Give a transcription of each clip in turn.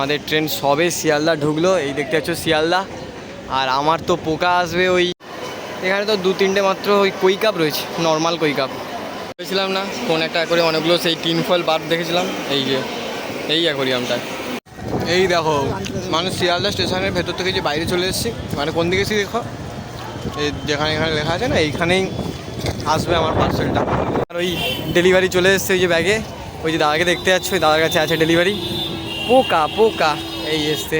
আমাদের ট্রেন সবে শিয়ালদা ঢুকলো, এই দেখতে পাচ্ছ শিয়ালদা। আর আমার তো পোকা আসবে ওই এখানে তো 2-3টে মাত্র ওই কই কাপ রয়েছে, নর্মাল কই কাপ বলেছিলাম না, কোন একটা করে অনেকগুলো সেই টিন ফয়েল বার্ব দেখেছিলাম। এই যে এই অ্যাকোরিয়ামটা, এই দেখো মানুষ শিয়ালদা স্টেশনের ভেতর থেকে যে বাইরে চলে এসেছি, মানে কোন দিকে এসেছি দেখো, এই যেখানে এখানে লেখা আছে না, এইখানেই আসবে আমার পার্সেলটা। আর ওই ডেলিভারি চলে এসছে ওই যে ব্যাগে, ওই যে দাদাকে দেখতে যাচ্ছ, ওই দাদার কাছে আছে ডেলিভারি। পোকা পোকা এই এসছে।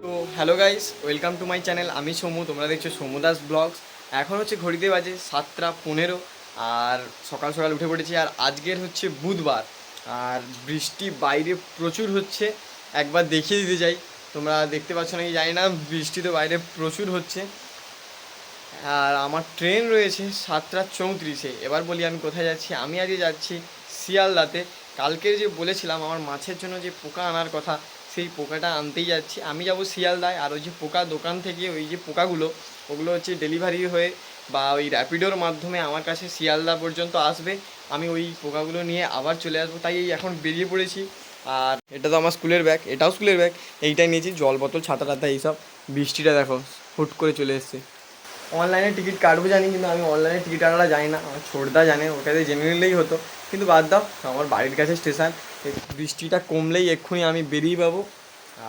তো hello guys, welcome to my channel. আমি সমু, তোমরা দেখছো সমু দাস ব্লগস। এখন হচ্ছে ঘড়িতে বাজে 7টা 15 আর সকাল সকাল উঠে পড়েছি। আর আজকের হচ্ছে বুধবার আর বৃষ্টি বাইরে প্রচুর হচ্ছে। একবার দেখিয়ে দিতে চাই, তোমরা দেখতে পাচ্ছ নাকি জানি না, বৃষ্টি তো বাইরে প্রচুর হচ্ছে। আর আমার ট্রেন রয়েছে 7টা 34-এ। এবার বলি আমি কোথায় যাচ্ছি। আমি আজকে যাচ্ছি শিয়ালদাতে। কালকে যে বলেছিলাম আমার মাছের জন্য যে পোকা আনার কথা, সেই পোকাটা আনতেই যাচ্ছি। আমি যাব শিয়ালদায়। আর ওই যে পোকা দোকান থেকে ওই যে পোকাগুলো, ওগুলো হচ্ছে ডেলিভারি হয়ে বা ওই র্যাপিডোর মাধ্যমে আমার কাছে শিয়ালদা পর্যন্ত আসবে। আমি ওই পোকাগুলো নিয়ে আবার চলে আসবো, তাই এই এখন বেরিয়ে পড়েছি। আর এটা তো আমার স্কুলের ব্যাগ, এটাও স্কুলের ব্যাগ, এইটাই নিয়েছি, জল বোতল ছাতা টাতা এইসব। বৃষ্টিটা দেখো হুট করে চলে এসছে। অনলাইনে টিকিট কাটবো জানি, কিন্তু আমি অনলাইনে টিকিট কাটাটা জানি না, আমার ছোটদা জানে, ওটাতে জেনে নিলেই হতো। কিন্তু বাদ দাও, আমার বাড়ির কাছে স্টেশন, বৃষ্টিটা কমলেই এক্ষুনি আমি বেরিয়ে পাবো।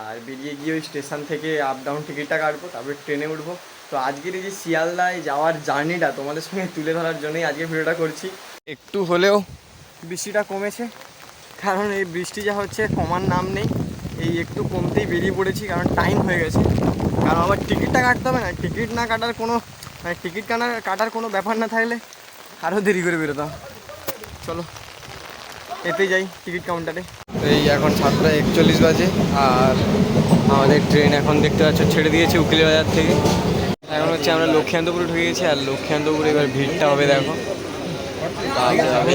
আর বেরিয়ে গিয়ে ওই স্টেশন থেকে আপ ডাউন টিকিটটা কাটবো, তারপরে ট্রেনে উঠবো। তো আজকের এই যে শিয়ালদায় যাওয়ার জার্নিটা তোমাদের সঙ্গে তুলে ধরার জন্যই আজকের ভিডিওটা করছি। একটু হলেও বৃষ্টিটা কমেছে, কারণ এই বৃষ্টি যা হচ্ছে কমার নাম নেই। এই একটু কমতেই বেরিয়ে পড়েছি, কারণ টাইম হয়ে গেছে। কারণ আবার টিকিটটা কাটতে হবে না, টিকিট না কাটার কোনো মানে টিকিট কাটার কোনো ব্যাপার না থাকলে আরও দেরি করে বেরোতাম। চলো এতে যাই টিকিট কাউন্টারে। এই এখন 7টা 41 বাজে আর আমাদের ট্রেন এখন দেখতে পাচ্ছ ছেড়ে দিয়েছে উকিলবাজার থেকে। এখন হচ্ছে আমরা লক্ষ্মীকান্তপুরে ঢুকে গেছি। আর লক্ষ্মীকান্তপুরে এবার ভিড়টা হবে দেখো,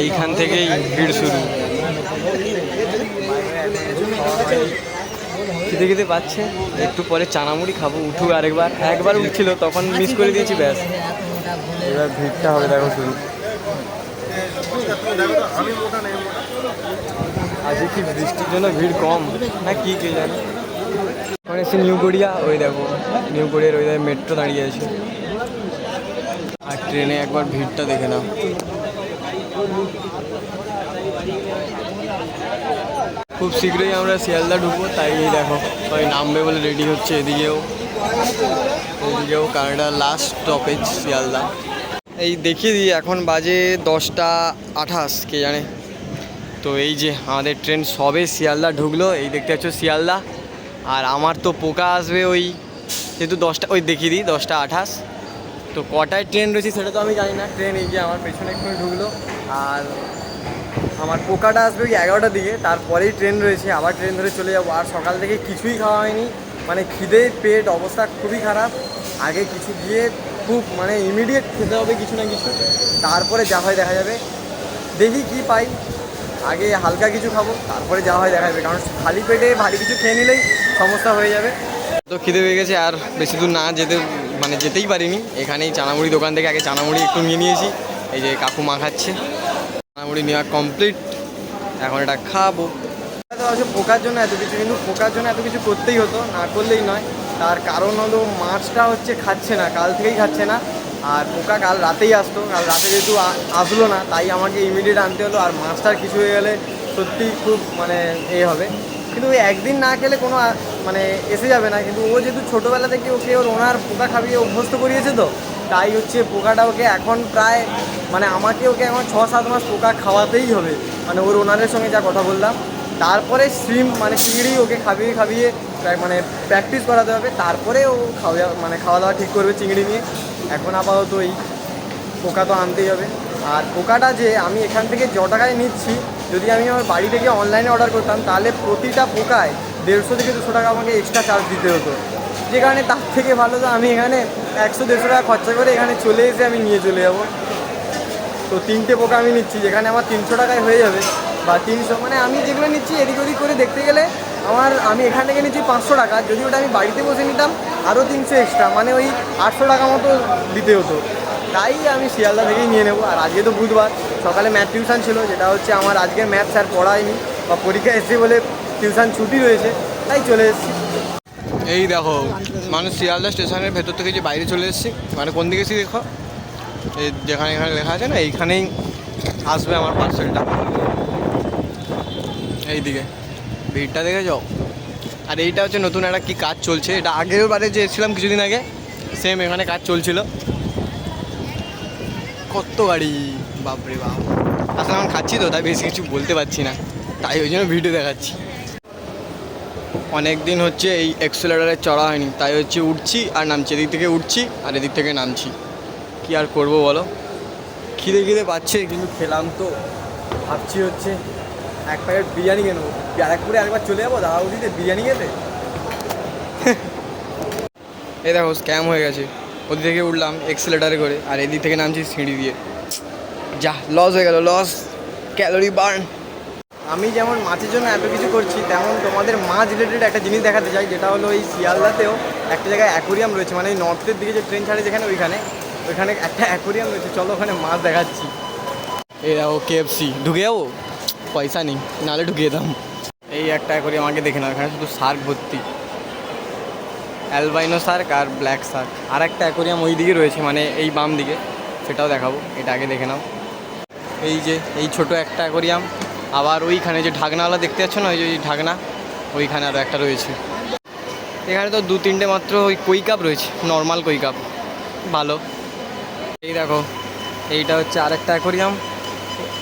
এইখান থেকেই ভিড় শুরু। খেতে খেতে পাচ্ছে, একটু পরে চানামুড়ি খাবো, উঠুক একবার উঠছিল, তখন মিস করে দিয়েছি, ব্যাস। এবার ভিড়টা হবে দেখো শুরু। আজকে কি বৃষ্টির জন্য ভিড় কম না কি কে জানে। এখন এসে নিউ গড়িয়া, ওই দেখো নিউ গড়িয়ার ওই দেখো মেট্রো দাঁড়িয়ে আছে। আর ট্রেনে একবার ভিড়টা দেখে নাও। খুব শীঘ্রই আমরা শিয়ালদা ঢুকবো, তাই দেখো সবাই নামবে বলে রেডি হচ্ছে। এদিকেও কারণ এটা লাস্ট স্টপেজ শিয়ালদা। এই দেখিয়ে দিই, এখন বাজে 10টা 28, কে জানে। তো এই যে আমাদের ট্রেন সবে শিয়ালদা ঢুকলো, এই দেখতে পাচ্ছ শিয়ালদা। আর আমার তো পোকা আসবে ওই যেহেতু 10টা, ওই দেখিয়ে দিই 10টা 28। তো কটায় ট্রেন রয়েছে সেটা তো আমি জানি না। ট্রেন এই যে আমার পেছনে এক্ষুনি ঢুকলো, আর আমার পোকাটা আসবে ওই 11টার দিকে, তারপরেই ট্রেন রয়েছে, আবার ট্রেন ধরে চলে যাবো। আর সকাল থেকে কিছুই খাওয়া হয়নি, মানে খিদে পেট অবস্থা খুবই খারাপ। আগে কিছু গিয়ে খুব মানে ইমিডিয়েট খেতে হবে কিছু না কিছু, তারপরে যা হয় দেখা যাবে। দেখি কি পাই, আগে হালকা কিছু খাবো, তারপরে যা হয় দেখা যাবে। কারণ খালি পেটে ভারী কিছু খেয়ে নিলেই সমস্যা হয়ে যাবে। তো খিদে হয়ে গেছে, আর বেশি দূর না যেতেই পারিনি। এখানেই চানামুড়ি দোকান থেকে আগে চানামুড়ি একটু নিয়ে নিয়েছি, এই যে কাকু মাখাচ্ছে। চানামুড়ি নেওয়া কমপ্লিট, এখন এটা খাবো। পোকার জন্য এত কিছু, কিন্তু পোকার জন্য এত কিছু করতেই হতো, না করলেই নয়। তার কারণ হলো মাছটা হচ্ছে খাচ্ছে না, কাল থেকেই খাচ্ছে না। আর পোকা কাল রাতেই আসতো, কাল রাতে যেহেতু আসলো না, তাই আমাকে ইমিডিয়েট আনতে হলো। আর মাছটার কিছু হয়ে গেলে সত্যিই খুব মানে হবে। কিন্তু ওই একদিন না খেলে কোনো মানে এসে যাবে না, কিন্তু ও যেহেতু ছোটোবেলা থেকে ওকে ওনার পোকা খাবিয়ে অভ্যস্ত করিয়েছে, তো তাই হচ্ছে পোকাটা ওকে এখন প্রায় মানে আমাকে ওকে এখন 6-7 মাস পোকা খাওয়াতেই হবে। মানে ওর ওনারের সঙ্গে যা কথা বললাম, তারপরে মানে চিংড়ি ওকে খাবিয়ে মানে প্র্যাকটিস করাতে হবে, তারপরে ও খাওয়া দাওয়া ঠিক করবে চিংড়ি নিয়ে। এখন আপাতত ওই পোকা তো আনতেই হবে। আর পোকাটা যে আমি এখান থেকে টাকায় নিচ্ছি, যদি আমি আমার বাড়ি থেকে অনলাইনে অর্ডার করতাম, তাহলে প্রতিটা পোকায় 150 থেকে 200 টাকা আমাকে এক্সট্রা চার্জ দিতে হতো। যে কারণে তার থেকে ভালো তো আমি এখানে 100-150 টাকা খরচা করে এখানে চলে এসে আমি নিয়ে চলে যাবো। তো 3টে পোকা আমি নিচ্ছি, যেখানে আমার 300 টাকায় হয়ে যাবে, বা 300, মানে আমি যেগুলো নিচ্ছি এদিক ওদিক করে দেখতে গেলে আমি এখান থেকে নিচ্ছি 500 টাকা। যদি ওটা আমি বাড়িতে বসে নিতাম আরও 300 এক্সট্রা, মানে ওই 800 টাকা মতো দিতে হতো। তাই আমি শিয়ালদা থেকেই নিয়ে নেবো। আর আজকে তো বুধবার, সকালে ম্যাথ টিউশন ছিল, যেটা হচ্ছে আমার আজকে ম্যাথ স্যার পড়ায়নি বা পরীক্ষা এসেছে বলে টিউশন ছুটি রয়েছে, তাই চলে এসেছি। এই দেখো মানুষ শিয়ালদা স্টেশনের ভেতর থেকে যে বাইরে চলে এসেছি, মানে কোন দিকে এসেছি দেখো, এই যেখানে এখানে লেখা আছে না, এইখানেই আসবে আমার পার্সেলটা। এই দিকে ভিড়টা দেখে যাও। আর এইটা হচ্ছে নতুন একটা কি কাজ চলছে, এটা আগের বারে যে এসেছিলাম কিছুদিন আগে সেম এখানে কাজ চলছিল। কত গাড়ি, বাপরে বাপ। আসলে আমি খাচ্ছি তো, তাই বেশি কিছু বলতে পারছি না, তাই ওই জন্য ভিডিও দেখাচ্ছি। অনেক দিন হচ্ছে এই এক্সেলেটারে চড়া হয়নি, তাই হচ্ছে উঠছি আর নামছি, এদিক থেকে উঠছি আর এদিক থেকে নামছি। কি আর করবো বলো, খিদে পাচ্ছে, কিন্তু খেলাম তো ভাবছি হচ্ছে এক প্যাকেট বিরিয়ানি কেন, ব্যারাকপুরে একবার চলে যাবো দাদাবুদিতে বিরিয়ানি খেতে। এই দেখো স্ক্যাম হয়ে গেছে, ওদিক থেকে উঠলাম এক্সেলেটারে করে আর এদিক থেকে নামছি সিঁড়ি দিয়ে। যা লস হয়ে গেল, লস, ক্যালোরি বার্ন। আমি যেমন মাছের জন্য এত কিছু করছি, তেমন তোমাদের মাছ রিলেটেড একটা জিনিস দেখাতে চাই, যেটা হলো এই শিয়ালদাতেও একটা জায়গায় অ্যাকোরিয়াম রয়েছে, মানে এই নর্থের দিকে যে ট্রেন ছাড়ে যেখানে ওইখানে একটা অ্যাকোরিয়াম রয়েছে। চলো ওখানে মাছ দেখাচ্ছি। এই দেখো KFC, ঢুকে যাবো, পয়সা নেই, নাহলে ঢুকিয়ে দাম। এই একটা অ্যাকোরিয়াম আগে দেখে না, এখানে শুধু শার্ক ভর্তি, অ্যালবাইনো শার্ক আর ব্ল্যাক শার্ক। আর একটা অ্যাকোরিয়াম ওই দিকে রয়েছে, মানে এই বাম দিকে, সেটাও দেখাবো, এটা আগে দেখে নাও। এই যে এই ছোটো একটা অ্যাকোরিয়াম, আবার ওইখানে যে ঢাকনাওয়ালা দেখতে পাচ্ছ না, ওই যে ঢাকনা, ওইখানে আরও একটা রয়েছে। এখানে তো 2-3টে মাত্র ওই কই কাপ রয়েছে, নর্মাল কই কাপ, ভালো। এই দেখো এইটা হচ্ছে আরেকটা অ্যাকোরিয়াম।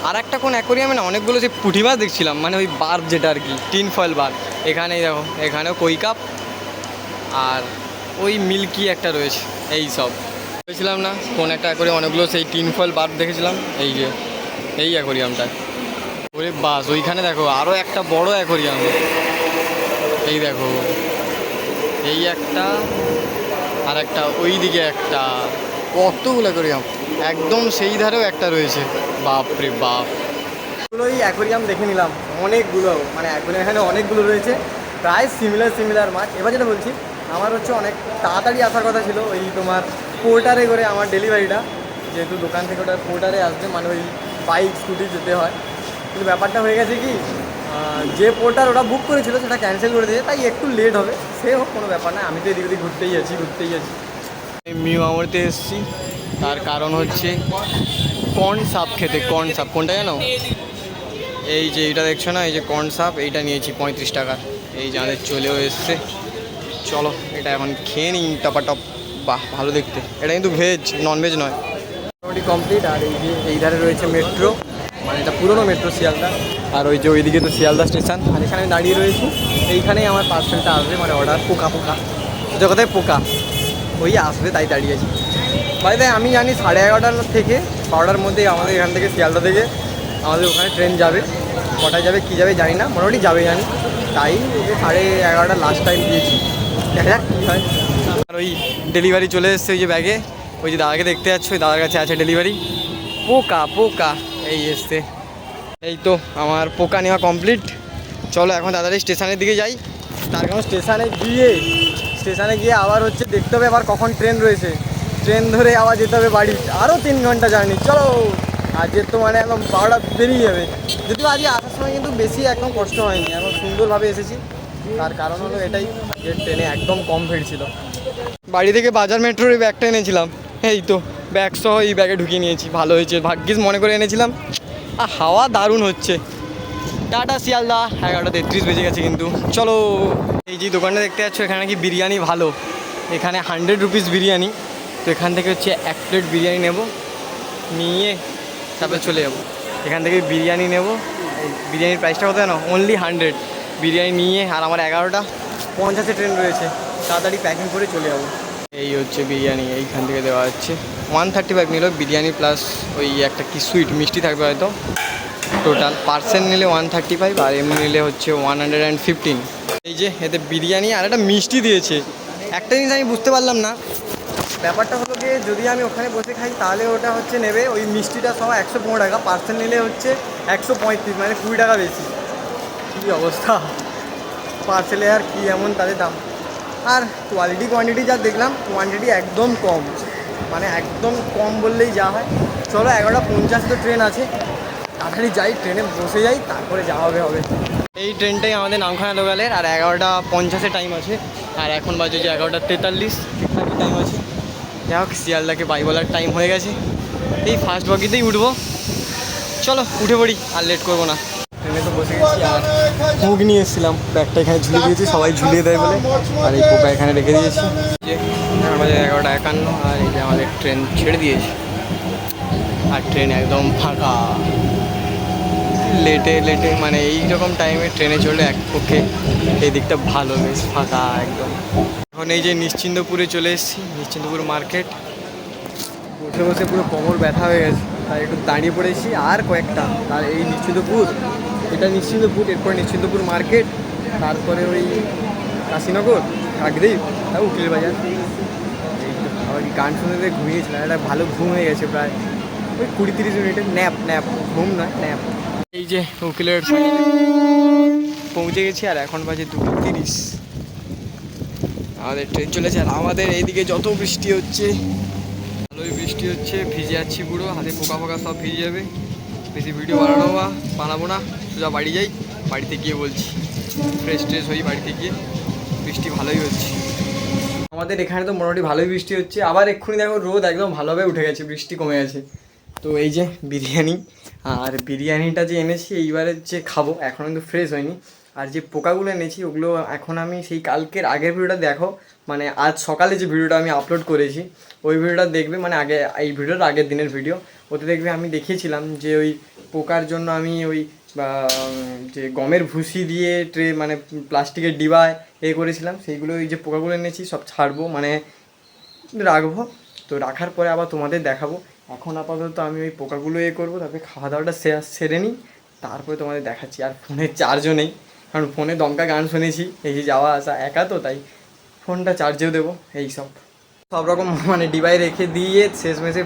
আর একটা কোন অ্যাকোরিয়ামে না অনেকগুলো যে পুঁটি মাছ দেখছিলাম, মানে ওই বার যেটা আর কি, টিন ফয়েল বার। এখানেই দেখো, এখানেও কই কাপ আর ওই মিল্কি একটা রয়েছে। এই সব দেখছিলাম না কোন একটা অ্যাকোরিয়াম, অনেকগুলো সেই টিন ফয়েল বার দেখেছিলাম, এই যে এই অ্যাকোরিয়ামটায়। ওরে বাস, ওইখানে দেখো আরও একটা বড় অ্যাকোরিয়াম, এই দেখো এই একটা, আর একটা ওই দিকে একটা, কতগুলো অ্যাকোরিয়াম, একদম সেই ধারেও একটা রয়েছে। বাপ রে বাপ, ওই অ্যাকোরিয়াম দেখে নিলাম অনেকগুলো, মানে অ্যাকোরিয়াম এখানে অনেকগুলো রয়েছে, প্রায় সিমিলার মাছ। এবার যেটা বলছি, আমার হচ্ছে অনেক তাড়াতাড়ি আসার কথা ছিল, ওই তোমার পোর্টারে করে আমার ডেলিভারিটা, যেহেতু দোকান থেকে ওটা পোর্টারে আসবে, মানে ওই বাইক স্কুটি যেতে হয়। কিন্তু ব্যাপারটা হয়ে গেছে কি, যে পোর্টার ওটা বুক করেছিল সেটা ক্যান্সেল করে দিয়েছে, তাই একটু লেট হবে। সে হোক, কোনো ব্যাপার না, আমি তো এদিক ওদিক ঘুরতেই আছি। মিউ আমরতে এসেছি, তার কারণ হচ্ছে কর্ন সাপ খেতে। কর্ন সাপ কোনটা জানো? এই যে এইটা দেখছো না, এই যে কর্ন সাপ, এইটা নিয়েছি 35 টাকা। এই যে আমাদের চলেও এসছে, চলো এটা এখন খেয়ে নিই টপাটপ। বাহ, ভালো দেখতে। এটা কিন্তু ভেজ, ননভেজ নয়। মোটামুটি কমপ্লিট। আর এই যে এই ধারে রয়েছে মেট্রো, মানে এটা পুরোনো মেট্রো শিয়ালদা। আর ওই যে ওইদিকে তো শিয়ালদা স্টেশন, আর এখানে আমি দাঁড়িয়ে রয়েছি, এইখানেই আমার পার্সেলটা আসবে, মানে অর্ডার। পোকা জগতে পোকা ওই আসবে, তাই দাঁড়িয়েছি। বাড়িতে আমি জানি 11:30 থেকে 12টার মধ্যে আমাদের এখান থেকে শিয়ালদা থেকে আমাদের ওখানে ট্রেন যাবে। কটায় যাবে কী যাবে জানি না, মোটামুটি যাবে জানি, তাই 11:30 লাস্ট টাইম দিয়েছি, দেখা যাক কী হয়। আর ওই ডেলিভারি চলে এসছে, ওই যে ব্যাগে, ওই যে দাদাকে দেখতে যাচ্ছ, ওই দাদার কাছে আছে ডেলিভারি। পোকা এই এসছে। এই তো আমার পোকা নেওয়া কমপ্লিট। চলো এখন দাদার স্টেশনের দিকে যাই, তার কারণ স্টেশনে গিয়ে আবার হচ্ছে দেখতে হবে আবার কখন ট্রেন রয়েছে, ট্রেন ধরে আবার যেতে হবে বাড়ি, আরও 3 ঘন্টা জার্নি। চলো, আর যেহেতু মানে একদম 12টা বেরিয়ে যাবে। যদিও আজকে আসার সময় কিন্তু বেশি একদম কষ্ট হয়নি, এখন সুন্দরভাবে এসেছি। তার কারণ হলো এটাই যে ট্রেনে একদম কম ভিড় ছিল। বাড়ি থেকে বাজার মেট্রোর এই ব্যাগটা এনেছিলাম, এই তো ব্যাগ সহ এই ব্যাগে ঢুকিয়ে নিয়েছি। ভালো হয়েছে, ভাগ্যিস মনে করে এনেছিলাম। আর হাওয়া দারুণ হচ্ছে। টাটা শিয়ালদা। 11:33 বেজে গেছে কিন্তু। চলো, এই যে দোকানটা দেখতে পাচ্ছ, এখানে নাকি বিরিয়ানি ভালো, এখানে 100 রুপিস বিরিয়ানি। তো এখান থেকে হচ্ছে 1 প্লেট বিরিয়ানি নেব, নিয়ে তারপরে চলে যাবো। এখান থেকে বিরিয়ানি নেব, বিরিয়ানির প্রাইসটা কত জানো? অনলি 100। বিরিয়ানি নিয়ে, আর আমার 11:50 ট্রেন রয়েছে, তাড়াতাড়ি প্যাকিং করে চলে যাবো। এই হচ্ছে বিরিয়ানি, এইখান থেকে দেওয়া হচ্ছে 135 নিল বিরিয়ানি, প্লাস ওই একটা কি সুইট মিষ্টি থাকবে হয়তো। টোটাল পার্সেল নিলে 135, আর এমনি নিলে হচ্ছে 115। এই যে এতে বিরিয়ানি আর একটা মিষ্টি দিয়েছে। একটা জিনিস আমি বুঝতে পারলাম না, ব্যাপারটা হলো গিয়ে যদি আমি ওখানে বসে খাই তাহলে ওটা হচ্ছে নেবে ওই মিষ্টিটা সব 115 টাকা, পার্সেল নিলে হচ্ছে 135, মানে 20 টাকা বেশি। কী অবস্থা, পার্সেলে আর কি এমন তাদের দাম। আর কোয়ান্টিটি যা দেখলাম, কোয়ান্টিটি একদম কম, মানে একদম কম বললেই যা হয়। চলো 11:50 তো ট্রেন আছে, তাড়াতাড়ি যাই, ট্রেনে বসে যাই, তারপরে যাওয়া হবে। এই ট্রেনটাই আমাদের নামখানা লোকালের, আর 11:50 টাইম আছে, আর এখন বাজে যে 11:43 ঠিকঠাকই টাইম আছে। যাই হোক, শিয়ালদাকে বাই বলার টাইম হয়ে গেছে। এই ফার্স্ট বগিতেই উঠবো, চলো উঠে পড়ি, আর লেট করবো না। ট্রেনে তো বসে গেছি, আর মুখ নিয়ে এসেছিলাম, ব্যাগটা এখানে ঝুলিয়ে দিয়েছি, সবাই ঝুলিয়ে দেয় বলে, আর এই পোকা এখানে রেখে দিয়েছি। যে আমাদের 11:51, আর এই যে আমাদের ট্রেন ছেড়ে দিয়েছে, আর ট্রেন একদম ফাঁকা। লেটে মানে এইরকম টাইমে ট্রেনে চলে এক পক্ষে এই দিকটা ভালো, বেশ ফাঁকা একদম। এখন এই যে নিশ্চিন্তপুরে চলে এসেছি, নিশ্চিন্তপুর মার্কেট। বসে বসে পুরো কোমর ব্যথা হয়ে গেছে, তাই একটু দাঁড়িয়ে পড়েছি। আর কয়েকটা, আর এই নিশ্চিন্তপুর, এটা নিশ্চিন্তপুর, এরপর নিশ্চিন্তপুর মার্কেট, তারপরে ওই কাশীনগর, কাকদ্বীপ, আর উকিলের বাজার। এই তো আবার গান শুনতে ঘুমিয়েছিলাম, একটা ভালো ঘুম হয়ে গেছে, প্রায় ওই 20-30 মিনিটের ন্যাপ, ঘুম নয় ন্যাপ। এই যে উকিলের পৌঁছে গেছি, আর এখন বাজে 2:30। আমাদের ট্রেন চলেছে, আর আমাদের এইদিকে যত বৃষ্টি হচ্ছে, ভালোই বৃষ্টি হচ্ছে, ভিজে যাচ্ছি পুরো, হাতে পোকা সব ভিজে যাবে। বেশি ভিডিও বানাবো না, সোজা বাড়ি যাই, বাড়িতে গিয়ে বলছি। ফ্রেশ হই বাড়িতে গিয়ে, বৃষ্টি ভালোই হচ্ছে আমাদের এখানে, তো মোটামুটি ভালোই বৃষ্টি হচ্ছে। আবার এক্ষুনি দেখো রোদ একদম ভালোভাবে উঠে গেছে, বৃষ্টি কমে গেছে। তো এই যে বিরিয়ানি, আর বিরিয়ানিটা যে এনেছি এইবারে যে খাবো, এখন কিন্তু ফ্রেশ হয়নি। আর যে পোকাগুলো এনেছি ওগুলো এখন আমি সেই কালকের আগের ভিডিওটা দেখো, মানে আজ সকালে যে ভিডিওটা আমি আপলোড করেছি ওই ভিডিওটা দেখবে, মানে আগে এই ভিডিওর আগের দিনের ভিডিও, ওতে দেখবে আমি দেখিয়েছিলাম যে ওই পোকার জন্য আমি ওই যে গমের ভুসি দিয়ে মানে প্লাস্টিকের ডিবায় করেছিলাম, সেইগুলো ওই যে পোকাগুলো এনেছি সব ছাড়বো, মানে রাখবো। তো রাখার পরে আবার তোমাদের দেখাবো। এখন আপাতত আমি ওই পোকাগুলো করবো, তারপরে খাওয়া দাওয়াটা সেরে নিই, তারপরে তোমাদের দেখাচ্ছি। আর ফোনের চার্জও নেই, কারণ ফোনে দমকা গান শুনেছি, এই যে যাওয়া আসা একা, তো তাই ফোনটা চার্জেও দেবো। সব রকম মানে ডিবাই রেখে দিয়ে শেষমেশে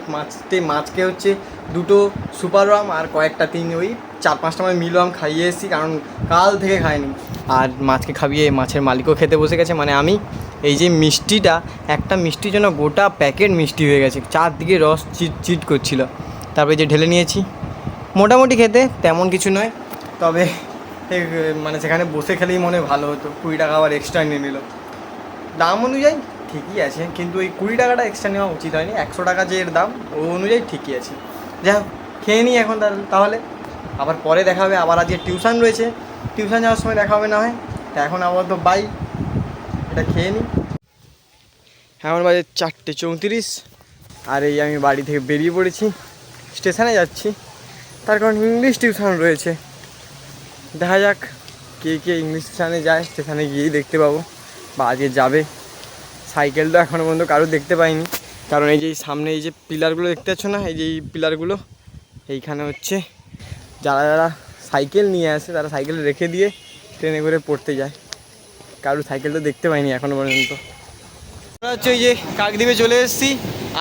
মাছকে হচ্ছে 2টো সুপার আম আর কয়েকটা ওই 4-5টা মানে মিলো আম খাইয়ে এসেছি, কারণ কাল থেকে খাইনি। আর মাছকে খাইয়ে মাছের মালিকও খেতে বসে গেছে, মানে আমি। এই যে মিষ্টিটা, একটা মিষ্টির জন্য গোটা প্যাকেট মিষ্টি হয়ে গেছে, চারদিকে রস চিট করছিল। তারপরে যে ঢেলে নিয়েছি, মোটামুটি খেতে তেমন কিছু নয়, তবে মানে সেখানে বসে খেলেই মনে ভালো হতো। 20 টাকা আবার এক্সট্রা নিয়ে নিল, দাম অনুযায়ী ঠিকই আছে, কিন্তু ওই 20 টাকাটা এক্সট্রা নেওয়া উচিত হয়নি। 100 টাকা যে এর দাম, ও অনুযায়ী ঠিকই আছে। যাই হোক, খেয়ে নিই এখন তাহলে, আবার পরে দেখা হবে। আবার আজকে টিউশন রয়েছে, টিউশন যাওয়ার সময় দেখা হবে না হয়। তা এখন আবার তো বাই, এটা খেয়ে নিই। এখন বাজে 4:34, আর এই আমি বাড়ি থেকে বেরিয়ে পড়েছি, স্টেশনে যাচ্ছি, তার কারণ ইংলিশ টিউশন রয়েছে। দেখা যাক কে ইংলিশ স্টেশনে যায়, স্টেশনে গিয়েই দেখতে পাবো, বা আজকে যাবে। সাইকেল তো এখনও পর্যন্ত কারো দেখতে পাইনি, কারণ এই যে সামনে এই যে পিলারগুলো দেখতে পাচ্ছ না, এই যে এই পিলারগুলো, এইখানে হচ্ছে যারা সাইকেল নিয়ে আসে তারা সাইকেল রেখে দিয়ে ট্রেনে করে পড়তে যায়। কারো সাইকেল তো দেখতে পাইনি এখনও পর্যন্ত। হচ্ছে এই যে কাকদ্বীপে চলে এসেছি,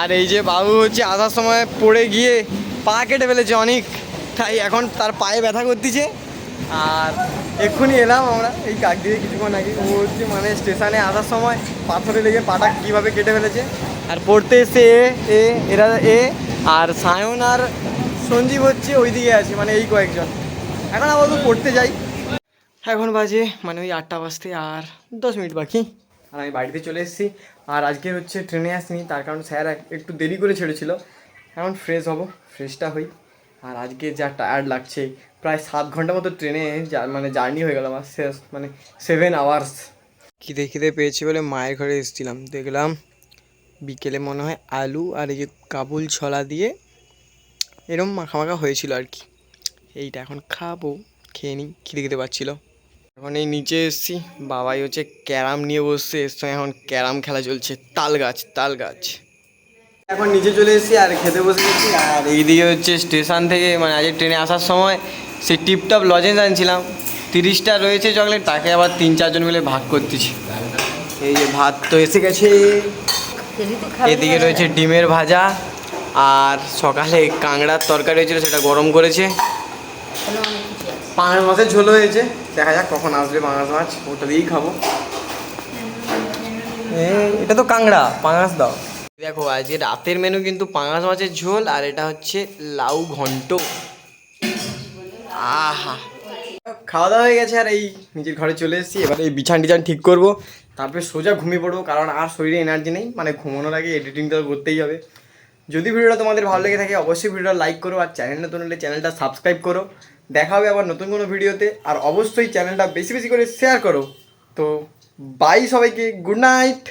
আর এই যে বাবু হচ্ছে আসার সময় পড়ে গিয়ে পা কেটে ফেলেছে অনেক, তাই এখন তার পায়ে ব্যথা করতেছে। আর এক্ষুনি এলাম আমরা এই কাকদ্বীপে কিছুক্ষণ আগে, ও হচ্ছে মানে স্টেশনে আসার সময় পাথরে লেগে পাটা কীভাবে কেটে ফেলেছে। আর পড়তে এসে এরা আর সায়ন আর সঞ্জীব হচ্ছে ওইদিকে আছে, মানে এই কয়েকজন। এখন আবার পড়তে যাই, এখন বাজে মানে ওই 8টা বাজতে আর 10 মিনিট বাকি, আর আমি বাড়িতে চলে এসেছি। আর আজকে হচ্ছে ট্রেনে আসিনি, তার কারণ স্যার একটু দেরি করে ছেড়েছিল। এখন ফ্রেশ হব, ফ্রেশটা হই। আর আজকে যা টায়ার্ড লাগছে, প্রায় 7 ঘন্টা মতো ট্রেনে মানে জার্নি হয়ে গেল আমার, মানে 7 আওয়ার্স। খিদে পেয়েছি বলে মায়ের ঘরে এসেছিলাম, দেখলাম বিকেলে মনে হয় আলু আর এই যে কাবুল ছোলা দিয়ে এরম মাখা হয়েছিল আর কি। এইটা এখন খাবো, খেয়ে নিই, খিদে পাচ্ছিল। এখন এই নিচে এসেছি, বাবাই হচ্ছে ক্যারাম নিয়ে বসছে, এর সঙ্গে এখন ক্যারাম খেলা চলছে, তাল গাছ। এখন নিচে চলে এসেছি আর খেতে বসে গেছি। আর এইদিকে হচ্ছে স্টেশন থেকে মানে আজকে ট্রেনে আসার সময় সেই টিপটপ লজেন্স আনছিলাম, 30টা রয়েছে চকলেট, তাকে আবার 3-4 জন মিলে ভাগ করতেছি। এই যে ভাত তো এসে গেছে, এদিকে রয়েছে ডিমের ভাজা, আর সকালে কাঁকড়ার তরকারি হয়েছিল সেটা গরম করেছে, পাঙাশ মাছের ঝোল হয়েছে, দেখা যাক কখন আসবে পাঙাশ মাছ, ওটা দিয়েই খাবো। এটা তো কাঁকড়া, পাঙাশ দাও। দেখো আজকে রাতের মেনু কিন্তু পাঙাশ মাছের ঝোল, আর এটা হচ্ছে লাউ ঘন্ট। আহা, খাওয়া দাওয়া হয়ে গেছে আর এই নিজের ঘরে চলে এসেছি। এবার এই বিছান টিছান ঠিক করবো, তারপরে সোজা ঘুমিয়ে পড়বো, কারণ আর শরীরে এনার্জি নেই। মানে ঘুমানোর আগে এডিটিংটা করতেই হবে। যদি ভিডিওটা তোমাদের ভালো লেগে থাকে অবশ্যই ভিডিওটা লাইক করো, আর চ্যানেল নতুন হলে চ্যানেলটা সাবস্ক্রাইব করো। দেখা হবে আবার নতুন কোনো ভিডিওতে, আর অবশ্যই চ্যানেলটা বেশি বেশি করে শেয়ার করো। তো বাই সবাইকে, গুড নাইট।